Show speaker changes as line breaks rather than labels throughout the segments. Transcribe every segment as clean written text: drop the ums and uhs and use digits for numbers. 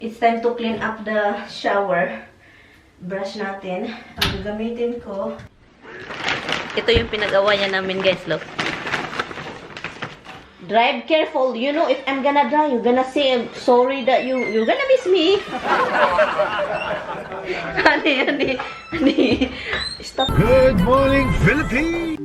It's time to clean up the shower. Brush natin. Ang gagamitin ko. Ito yung pinag-awayan namin, guys, look. Drive careful. You know, if I'm gonna die, you're gonna say sorry that you're gonna miss me. honey. Stop.
Good morning, Philippines.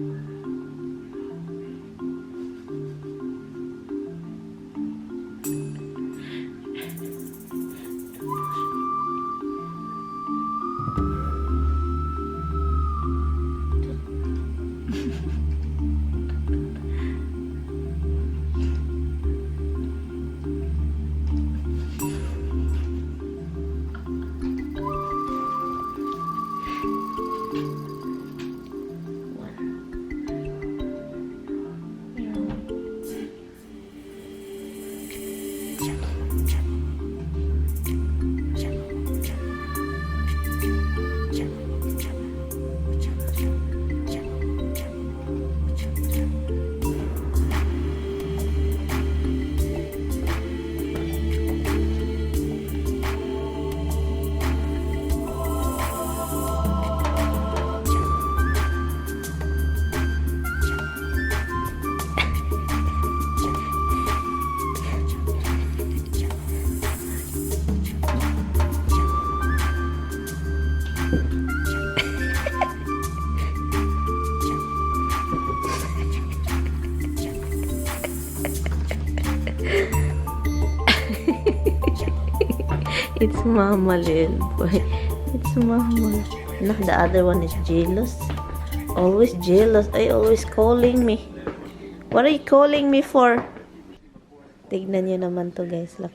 It's Mama, little boy. It's Mama. No, the other one is jealous. Always jealous. Ay, always calling me. What are you calling me for? Tignan nyo naman to, guys. Look.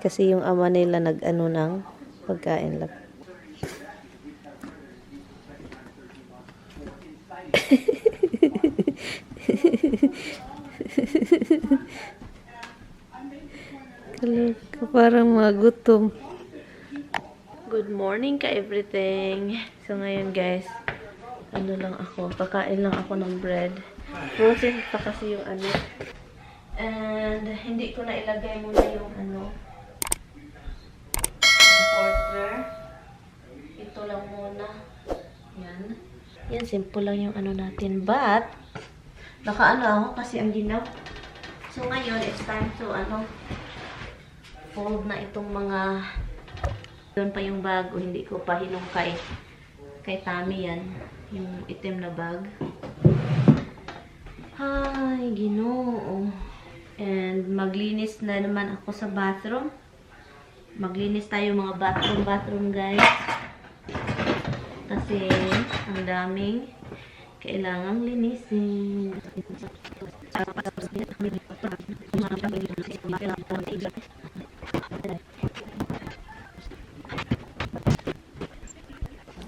Kasi yung ama nila nag-ano ng pagkain. Look. Kaloka, parang magutom. Good morning ka everything. So ngayon guys, ano lang ako, kakain lang ako ng bread. Frozen pa kasi yung ano. And hindi ko na ilagay muna yung ano, porter. Ito lang muna. Yan. Yan, simple lang yung ano natin. But, nakaano ako kasi ang ginaw. So ngayon, it's time to ano, fold na itong mga doon pa yung bago, hindi ko pa hinungkay kay Tami yan, yung itim na bag. Ay, Ginoo. And maglinis na naman ako sa bathroom. Maglinis tayo mga bathroom guys. Kasi ang daming kailangang linisin.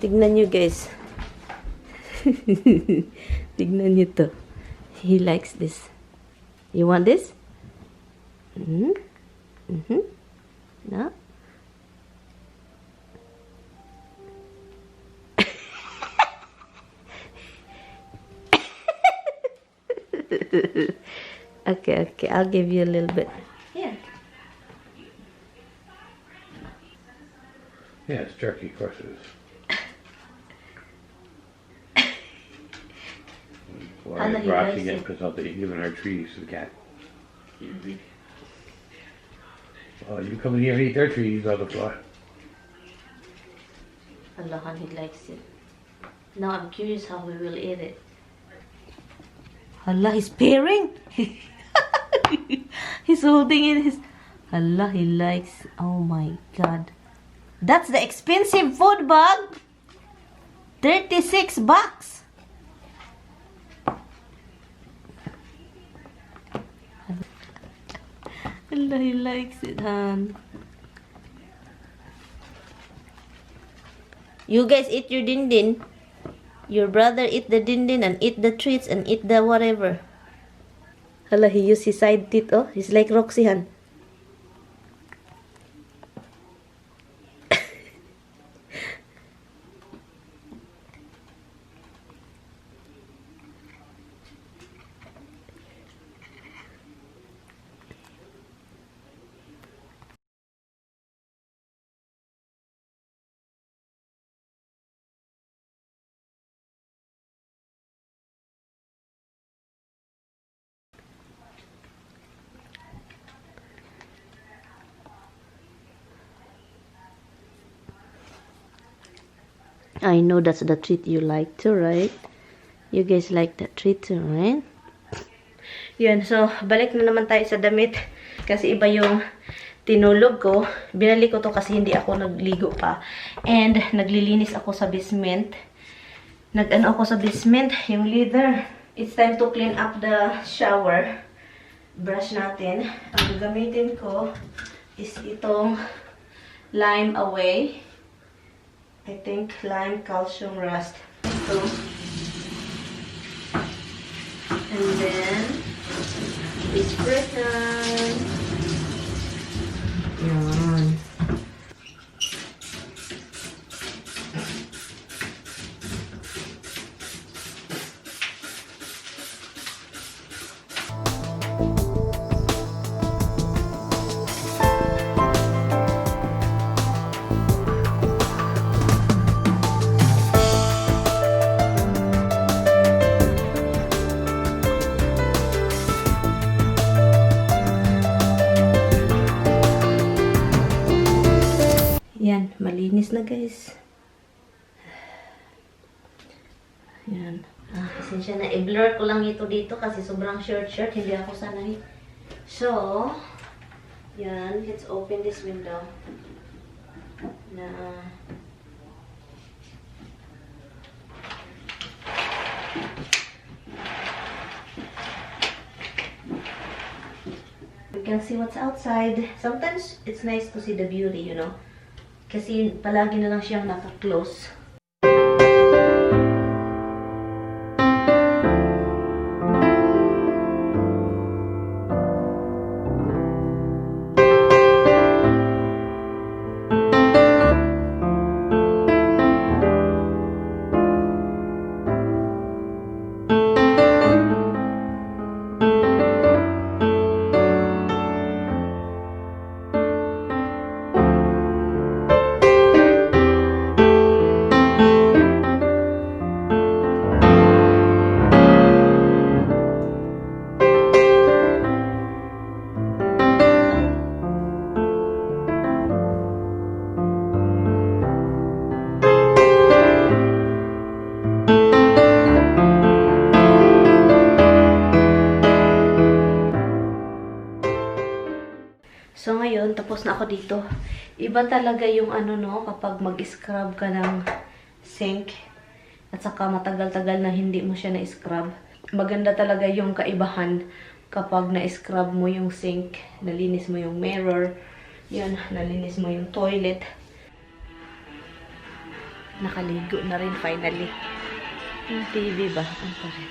Tignan nyo guys. Tignan nyo to. He likes this. You want this? No? Okay. I'll give you a little bit. Here.
Yeah, it's turkey, of course it is. Well,
Anna,
I
he
brought
likes
again
it.
because I'll be giving our trees to the cat. Well, you come in here and eat their trees on the floor.
Allah, he likes it. Now I'm curious how we will eat it. Allah, he's pairing. He's holding in his. Allah, he likes. Oh my God, that's the expensive food bag. $36. Allah, he likes it, Han. You guys eat your dindin. Your brother eat the dindin and eat the treats and eat the whatever. Hala, he used his side teeth. Oh, he's like Roxy, Han. I know that's the treat you like too, right? You guys like that treat too, right? Yun, so, balik na naman tayo sa damit. Kasi iba yung tinulog ko. Binalik ko to kasi hindi ako nagligo pa. And, naglilinis ako sa basement. Nag-ano ako sa basement, yung leather. It's time to clean up the shower. Brush natin. Ang gagamitin ko is itong Lime Away. I think lime calcium rust. Ito. And then, disinfectant. Yan. Yan, malinis na guys. Yan. Pasensya na, i-blur ko lang ito dito kasi sobrang short, hindi ako sanay. So, yan, let's open this window. Na, we can see what's outside. Sometimes, it's nice to see the beauty, you know. Kasi palagi na lang siyang naka-close. So, ngayon, tapos na ako dito. Iba talaga yung ano, no, kapag mag-scrub ka ng sink at saka matagal-tagal na hindi mo siya na-scrub. Maganda talaga yung kaibahan kapag na-scrub mo yung sink, nalinis mo yung mirror, yun, nalinis mo yung toilet. Nakaligo na rin finally. Yung TV ba? Ang pa rin.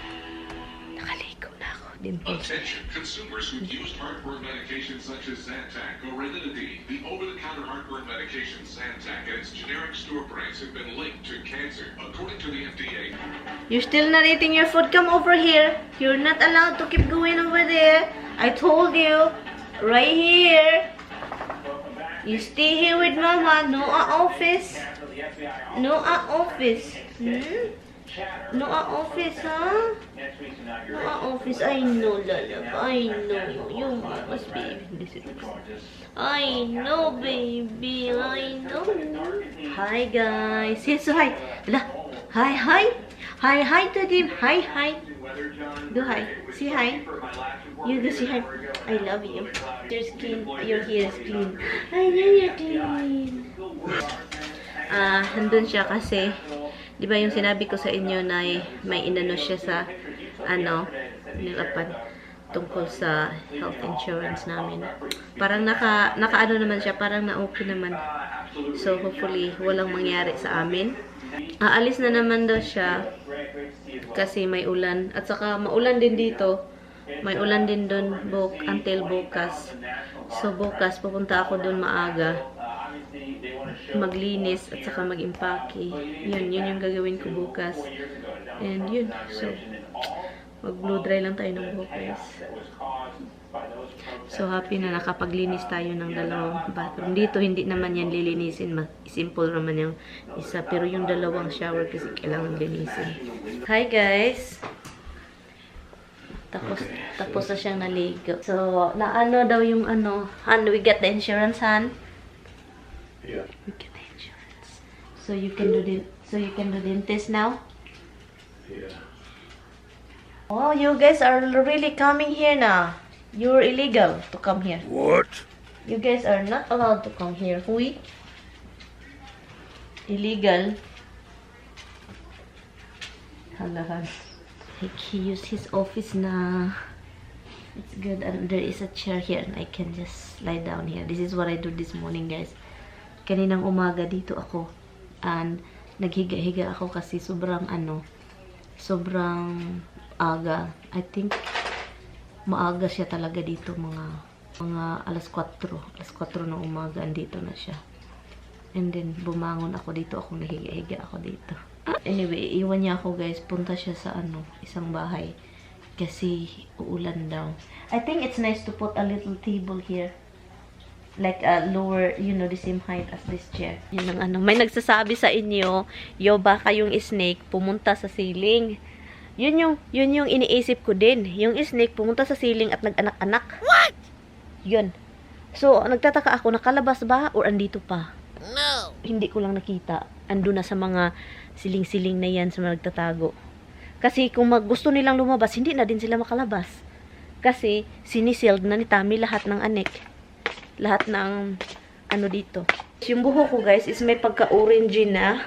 Nakaligo na ako.
Attention, consumers who've used heartburn medications such as Zantac or Realitytv. The over-the-counter heartburn medication Zantac and its generic store brands have been linked to cancer, according to the FDA.
You're still not eating your food. Come over here. You're not allowed to keep going over there. I told you. Right here. You stay here with Mama. No office. No office. Hmm? No office, huh? No office. I know, Lalab. I know. You must be. I know, baby. I know. Hi, guys. Yes, so hi. Hala. Hi, hi. Hi, hi to them. Hi, hi. Do hi. Say hi. You do say hi. I love you. Your skin, your hair is clean. I know you're clean. Nandun siya kasi, di ba yung sinabi ko sa inyo na may inano siya sa, nilapan tungkol sa health insurance namin. Parang naka-ano naman siya, parang na-okay naman. So, hopefully, walang mangyari sa amin. Aalis na naman daw siya kasi may ulan. At saka, maulan din dito. May ulan din doon until bukas. So, bukas, pupunta ako doon maaga. Maglinis at saka mag-impake. Yun yung gagawin ko bukas. And yun. So, mag-blow dry lang tayo ng buhok, guys. So, happy na nakapaglinis tayo ng dalawang bathroom. Dito, hindi naman yan lilinisin. Simple naman yung isa. Pero yung dalawang shower kasi kailangan linisin. Hi, guys! Tapos na siyang naligo. So, naano daw yung Han, we get the insurance, Han?
Yeah.
We get the insurance. So, you can do the So you can do dentist now?
Yeah.
Oh, you guys are really coming here now. You're illegal to come here.
What?
You guys are not allowed to come here. We illegal. Halahan. He used his office na. It's good, and there is a chair here and I can just lie down here. This is what I do this morning, guys. Kaninang umaga dito ako and naghiga-higa ako kasi sobrang sobrang aga. I think maaga siya talaga dito, mga alas 4 ng umaga andito na siya. And then bumangon ako dito, ako nahiga-higa ako dito. Anyway, iwan niya ako, guys. Punta siya sa isang bahay kasi uulan daw. I think it's nice to put a little table here. Like a lower, the same height as this chair. Yun ang may nagsasabi sa inyo, baka yung snake pumunta sa ceiling. Yun yung iniisip ko din. Yung snake pumunta sa ceiling at nag-anak-anak. What? Yun. So, nagtataka ako, nakalabas ba or andito pa? No. Hindi ko lang nakita. Ando na sa mga siling-siling na yan sa mga nagtatago. Kasi kung gusto nilang lumabas, hindi na din sila makalabas. Kasi sinisealed na ni Tammy lahat ng anek. Lahat ng dito. Yung buho ko, guys, is may pagka-orange na.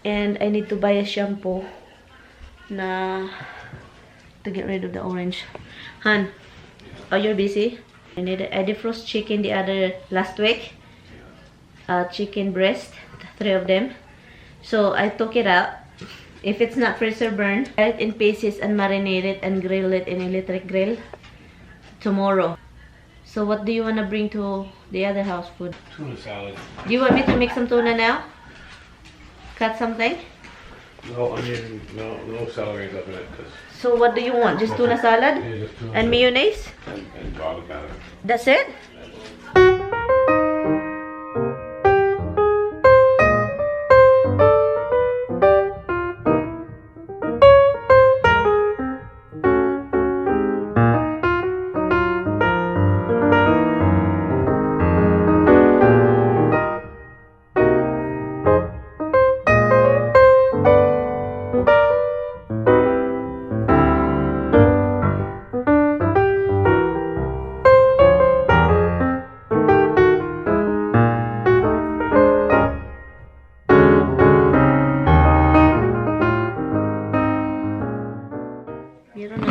And I need to buy a shampoo na to get rid of the orange. Han, you're busy? I defrost chicken last week. Chicken breast, 3 of them. So I took it out. If it's not freezer burned, cut it in pieces and marinate it and grill it in electric grill tomorrow. So what do you want to bring to the other house food?
Tuna salad.
Do you want me to make some tuna now? Cut something?
No onion, no celery up in it.
So what do you want? Just tuna salad?
Yeah, just tuna
And
salad.
mayonnaise?
And garlic batter.
That's it?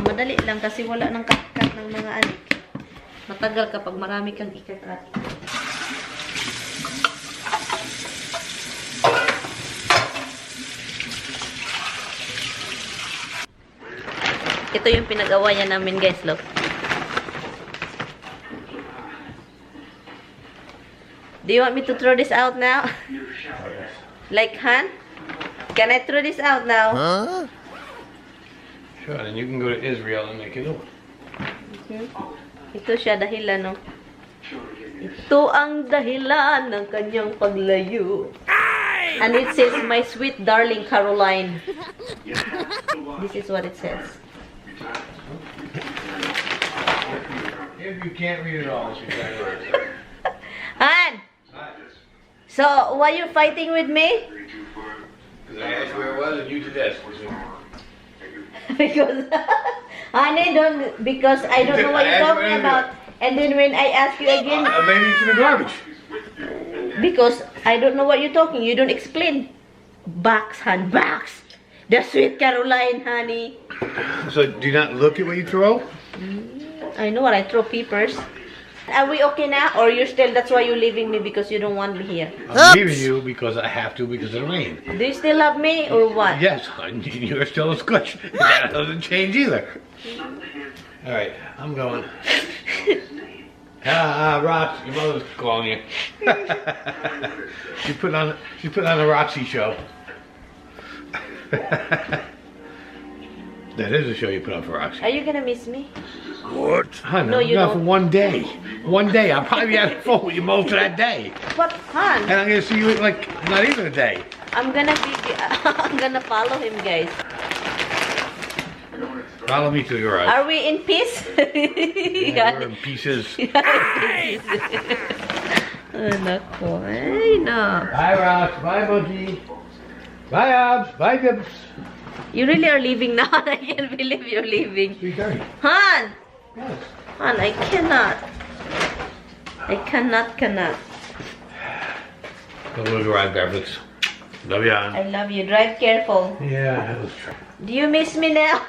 Madali lang kasi wala nang cut-cut ng mga anik. Matagal kapag marami kang ikat-cut. Ito yung pinag-awayan namin, guys, look. Do you want me to throw this out now? Like, Han? Can I throw this out now?
Huh? Sure, and you can go to Israel and make a new one.
Ito siya dahilan, no? Ito ang dahilan ng kanyang paglayo. And it says, my sweet darling Caroline. This is what it says.
If you can't read it all, it's exactly what it says.
Han! So, why you fighting with me?
Because I asked where it was and you did this.
Because, honey, because I don't know what you're talking about. And then when I ask you again,
Maybe it's in the garbage.
because I don't know what you're talking, you don't explain. Box, Han, box. The sweet Caroline, honey.
So do you not look at what you throw?
I know what I throw peepers. Are we okay now? Or you're still, that's why you're leaving me because you don't want me here?
I'm leaving you because I have to because of the rain.
Do you still love me or what?
Yes, you're still a squish. That doesn't change either. All right, I'm going. Rox, your mother's calling you. She put on a Roxy show. That is a show you put on for Roxy.
Are you gonna miss me?
What? Hun,
No,
I'm
you
gone
don't.
for one day. One day. I'll probably be on the phone with you most of that day.
What, Han?
And I'm gonna see you in like not even a day.
I'm gonna follow him, guys.
Follow me to the garage.
Are we in peace?
Yeah, we're in pieces.
Oh, nako. Ay, no.
Bye, Rox. Bye, Monkey. Bye, Abs. Bye, Pips.
You really are leaving now. I can't believe you're leaving.
3:30.
Han!
Yes.
Han, I cannot. I cannot.
Go to drive, graphics. Love you,
I love you. Drive careful.
Yeah, it was true.
Do you miss me now?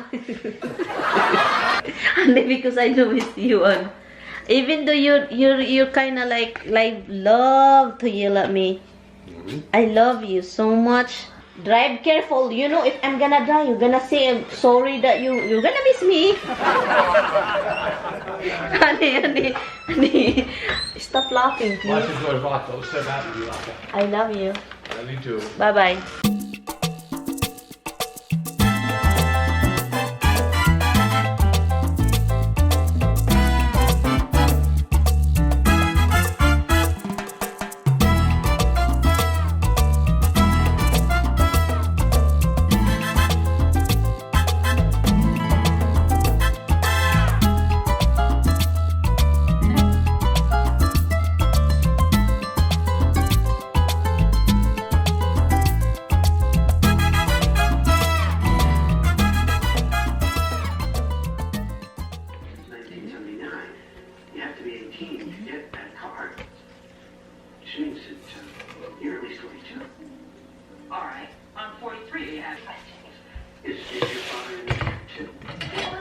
Only because I do miss you. Even though you're kind of like love to yell at me. I love you so much. Drive careful. You know, if I'm gonna die, you're gonna say I'm sorry that you're gonna miss me. honey. Stop laughing, please.
Watch this door locked. Don't step out and be locked up.
I love you.
Love you too.
Bye-bye.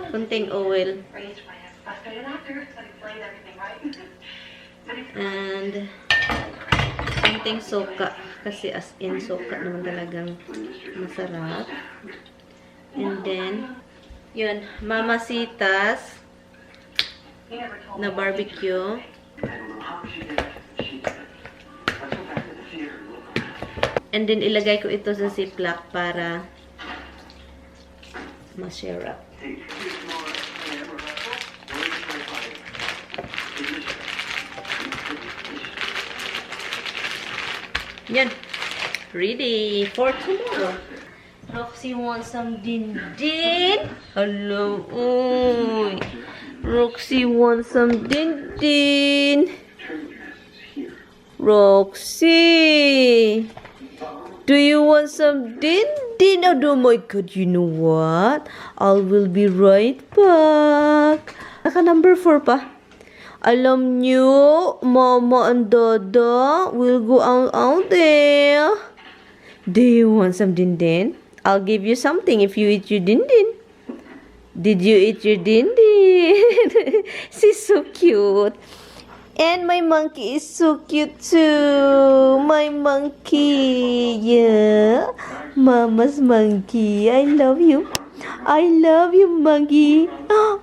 Kunting oil. And kunting soka. Kasi as in soka naman talagang masarap. And then, yun, mamasitas na barbecue. And then, ilagay ko ito sa ziplock para ma-share up. Yan. Ready for tomorrow. Roxy wants some din-din. Hello. Uy. Roxy wants some din-din. Roxy. Do you want some din-din? Oh my God, you know what? I will be right back. Naka number 4 pa. Alam nyo, Mama and Dada will go out there. Do you want some din-din? I'll give you something if you eat your din-din. Did you eat your din-din? She's so cute. And my monkey is so cute too. My monkey. Yeah. Mama's monkey. I love you. I love you, monkey.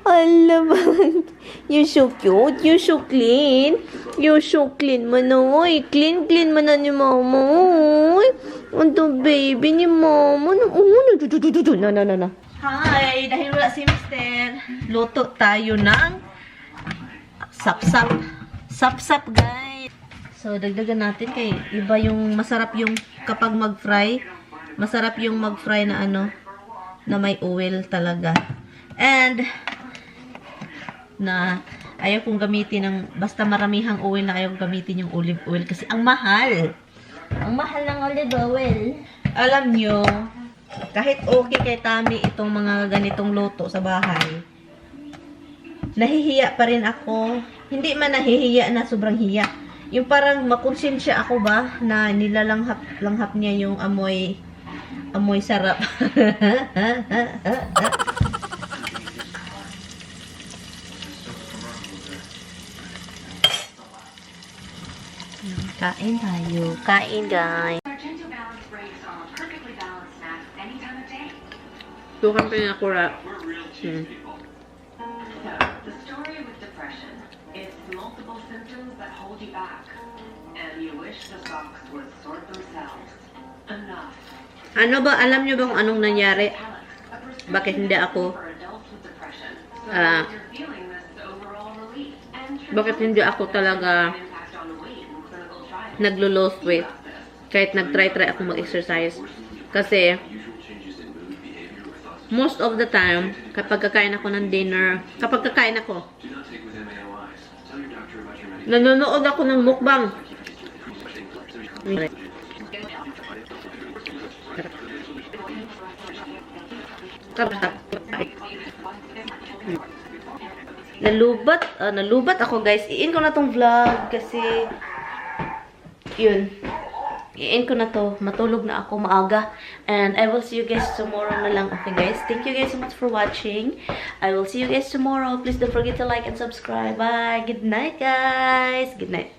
I love monkey. You're so cute. You're so clean. You're so clean, manoy. Clean man na ni Mama. Oy. Ano baby ni Mama? No. Hi. Dahil wala si Mister, luto tayo ng sapsap. Sapsap, guys. So, dagdagan natin kay iba yung masarap yung kapag mag-fry. Masarap yung mag-fry na ano, na may oil talaga. And, na ayaw kong gamitin ng, basta maramihang oil na ayaw kong gamitin yung olive oil kasi ang mahal. Ang mahal ng olive oil. Alam nyo, kahit okay kay Tami itong mga ganitong luto sa bahay, nahihiya pa rin ako. Hindi man nahihiya na sobrang hiya. Yung parang makonsensya ako ba na nilalanghap niya yung amoy sarap. Kain tayo. Kain, guys. Tukan pa yung nakura.
The story with depression is multiple symptoms that hold you back, and you wish the socks would sort themselves. Enough.
Ano ba, alam nyo ba kung anong nangyari? Bakit hindi ako bakit hindi ako talaga naglo-lose weight kahit nag-try ako mag-exercise? Kasi most of the time kapag kakain ako ng dinner, kapag kakain ako, nanonood ako ng mukbang. Nalubat ako guys. I-in ko na tong vlog kasi yun. I-in ko na to. Matulog na ako maaga. And I will see you guys tomorrow na lang. Okay guys. Thank you guys so much for watching. I will see you guys tomorrow. Please don't forget to like and subscribe. Bye. Good night guys. Good night.